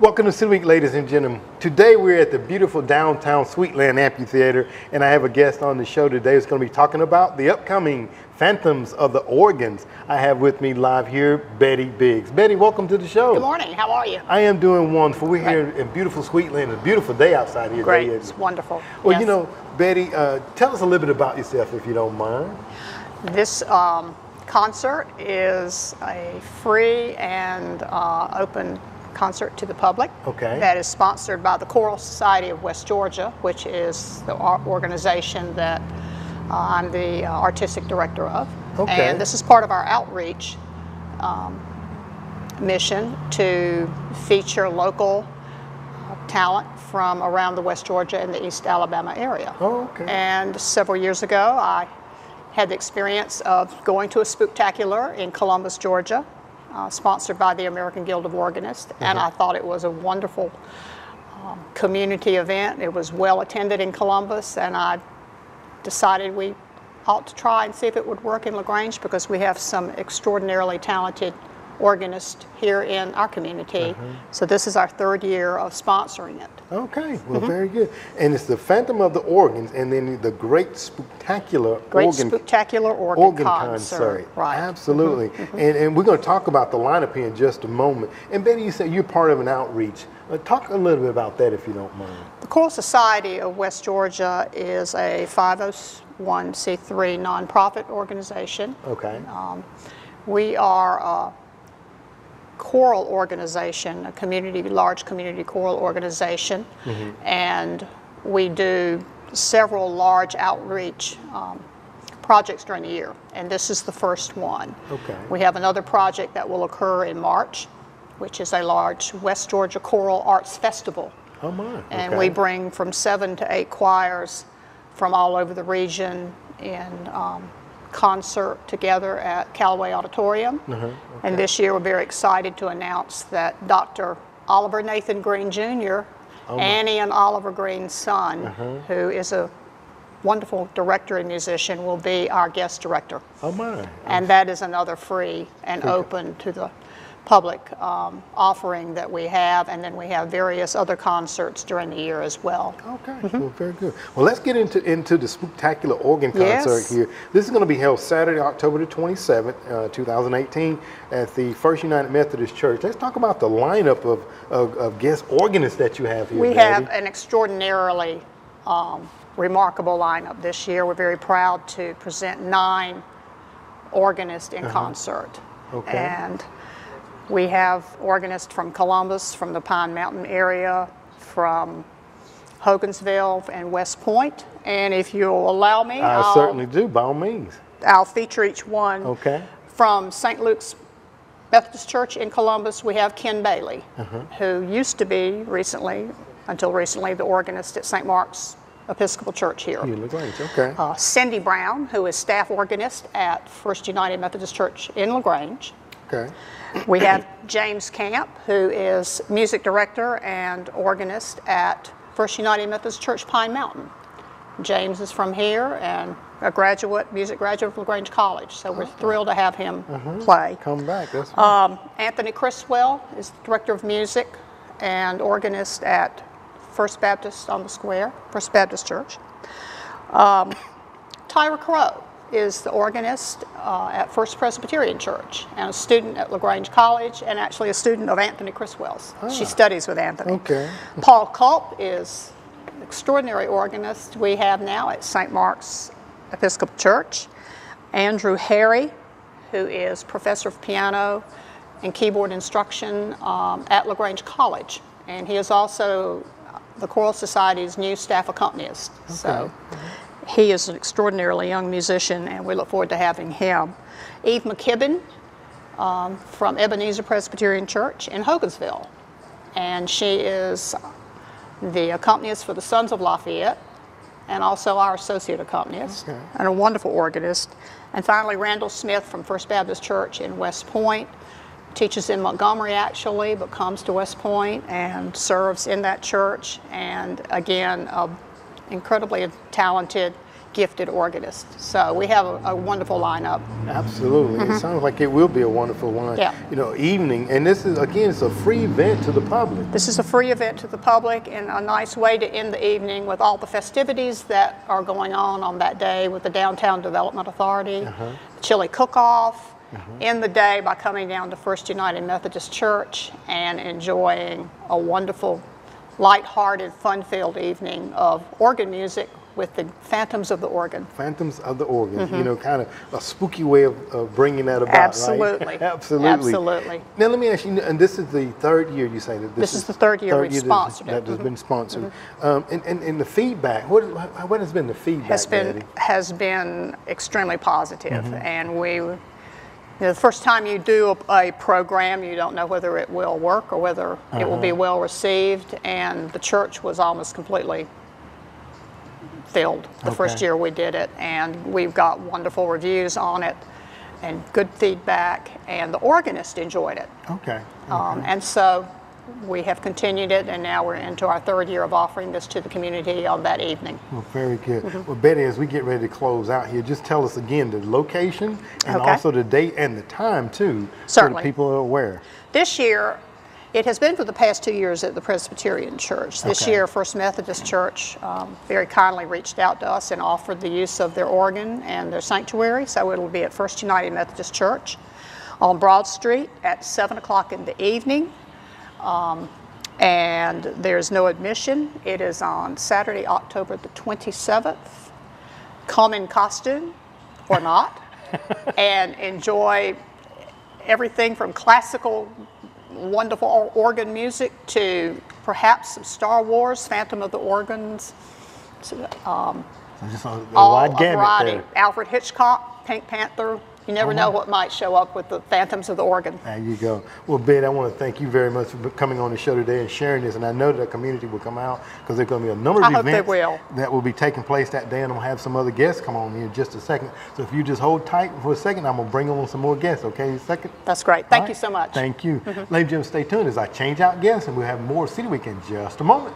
Welcome to City Week, ladies and gentlemen. Today we're at the beautiful downtown Sweetland Amphitheater, and I have a guest on the show today who's going to be talking about the upcoming Phantoms of the Organs. I have with me live here Bettie Biggs. Bettie, welcome to the show. Good morning. How are you? I am doing wonderful. We're here in beautiful Sweetland. It's a beautiful day outside here. Great. Today. It's wonderful. Well, yes. You know, Bettie, tell us a little bit about yourself, if you don't mind. This concert is a free and open concert to the public. Okay. That is sponsored by the Choral Society of West Georgia, which is the organization that I'm the artistic director of. Okay. And this is part of our outreach mission to feature local talent from around the West Georgia and the East Alabama area. Oh, okay. And several years ago, I had the experience of going to a spooktacular in Columbus, Georgia, sponsored by the American Guild of Organists, and I thought it was a wonderful community event. It was well attended in Columbus, and I decided we ought to try and see if it would work in LaGrange, because we have some extraordinarily talented organists here in our community. So this is our third year of sponsoring it. Okay, well, very good. And it's the Phantom of the Organs, and then the Great Spooktacular Organ Concert. Right. Absolutely. And we're going to talk about the lineup here in just a moment. And Bettie, you said you're part of an outreach. Talk a little bit about that, if you don't mind. The Choral Society of West Georgia is a 501c3 nonprofit organization. Okay. We are a choral organization, a large community choral organization, and we do several large outreach projects during the year, and this is the first one. Okay. We have another project that will occur in March, which is a large West Georgia Choral Arts Festival. Oh my. And okay. we bring from 7 to 8 choirs from all over the region in concert together at Callaway Auditorium. Okay. And this year we're very excited to announce that Dr. Oliver Nathan Green Jr., Annie and Oliver Green's son, who is a wonderful director and musician, will be our guest director. Oh my. And that is another free and open to the public offering that we have, and then we have various other concerts during the year as well. Okay, well, very good. Well, let's get into the Spooktacular Organ Concert here. This is going to be held Saturday, October the 27th, 2018, at the First United Methodist Church. Let's talk about the lineup of guest organists that you have here. We Bettie. have an extraordinarily remarkable lineup this year. We're very proud to present 9 organists in concert. Okay. And we have organists from Columbus, from the Pine Mountain area, from Hogansville and West Point. And if you'll allow me, I certainly do, by all means. I'll feature each one. Okay. From St. Luke's Methodist Church in Columbus, we have Ken Bailey, who used to be until recently, the organist at St. Mark's Episcopal Church here. LaGrange, okay. Cindy Brown, who is staff organist at First United Methodist Church in LaGrange. Okay. We have James Camp, who is music director and organist at First United Methodist Church, Pine Mountain. James is from here and a music graduate of LaGrange College, so we're thrilled to have him play. Come back, that's right. Anthony Criswell is director of music and organist at First Baptist on the Square, First Baptist Church. Tyra Crow is the organist at First Presbyterian Church and a student at LaGrange College, and actually a student of Anthony Criswell's. She studies with Anthony. Okay. Paul Culp is an extraordinary organist we have now at St. Mark's Episcopal Church. Andrew Harry, who is professor of piano and keyboard instruction at LaGrange College, and he is also the Choral Society's new staff accompanist. Okay. So he is an extraordinarily young musician, and we look forward to having him. Eve McKibben from Ebenezer Presbyterian Church in Hogansville, and she is the accompanist for the Sons of Lafayette and also our associate accompanist, and a wonderful organist. And finally, Randall Smith from First Baptist Church in West Point, teaches in Montgomery actually, but comes to West Point and serves in that church, and again, incredibly talented gifted organists. So we have a wonderful lineup. Absolutely. It sounds like it will be a wonderful one. Yeah. Evening. And this is, again, it's a free event to the public. This is a free event to the public and a nice way to end the evening with all the festivities that are going on that day with the Downtown Development Authority, chili cook-off, end the day by coming down to First United Methodist Church and enjoying a wonderful, light-hearted, fun-filled evening of organ music with the Phantoms of the Organ. Phantoms of the Organ, kind of a spooky way of bringing that about, Absolutely. right? Absolutely. Absolutely. Now let me ask you, and this is the third year you say that this is the third year we've sponsored that it. has been sponsored. And the feedback, what has been the feedback, Betty? Has been extremely positive. And the first time you do a program, you don't know whether it will work or whether it will be well received, and the church was almost completely filled the first year we did it, and we've got wonderful reviews on it and good feedback, and the organist enjoyed it. And so we have continued it, and now we're into our third year of offering this to the community on that evening. Well, very good. Well, Betty, as we get ready to close out here, just tell us again the location and also the date and the time too, Certainly. so that people are aware. This year, it has been for the past 2 years at the Presbyterian Church. This year, First Methodist Church very kindly reached out to us and offered the use of their organ and their sanctuary, so it'll be at First United Methodist Church on Broad Street at 7 o'clock in the evening. And there's no admission. It is on Saturday, October the 27th. Come in costume or not and enjoy everything from classical, wonderful organ music to perhaps some Star Wars, Phantom of the Organs, So just a all wide a gamut variety. there. Alfred Hitchcock, Pink Panther. You never know what might show up with the Phantoms of the Organ. There you go. Well, Betty, I want to thank you very much for coming on the show today and sharing this. And I know that the community will come out because there's going to be a number of events that will be taking place that day. And I'm going to have some other guests come on in just a second. So if you just hold tight for a second, I'm going to bring on some more guests. Okay, a second? That's great. Thank you so much. Thank you. Ladies and gentlemen, stay tuned as I change out guests and we'll have more City Week in just a moment.